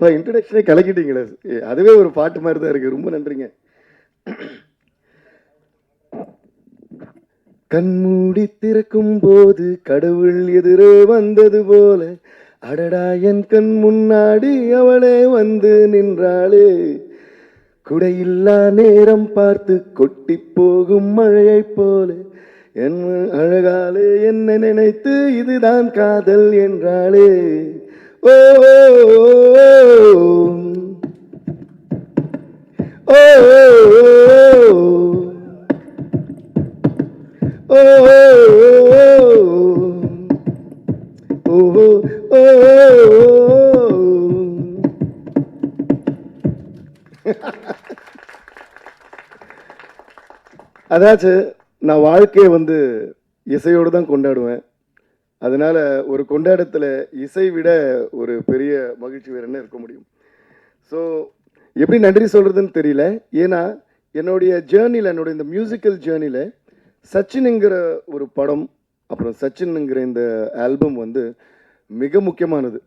இப்போ இன்ட்ரடக்ஷனே கலக்கிட்டீங்களே, அதுவே ஒரு பாட்டு மாதிரி தான் இருக்குது. ரொம்ப நன்றிங்க. கண்மூடி திறக்கும் போது கடவுள் எதிரே வந்தது போல, அடடா என் கண் முன்னாடி அவளே வந்து நின்றாளே, குடையில்லா நேரம் பார்த்து கொட்டி போகும் மழையை போல, என் அழகாலே என்ன நினைத்து இதுதான் காதல் என்றாளே. ஓ ஓ அதாச்சு நான் வாழ்க்கையை வந்து இசையோடு தான் கொண்டாடுவேன். அதனால ஒரு கொண்டாட்டத்தில் இசை விட ஒரு பெரிய மகிழ்ச்சி வேறு என்ன இருக்க முடியும். ஸோ எப்படி நன்றி சொல்கிறதுன்னு தெரியல. ஏன்னா என்னுடைய ஜேர்னியில், என்னுடைய இந்த மியூசிக்கல் ஜேர்னியில் சச்சின்ங்கிற ஒரு படம், அப்புறம் சச்சின்ங்கிற இந்த ஆல்பம் வந்து மிக முக்கியமானது.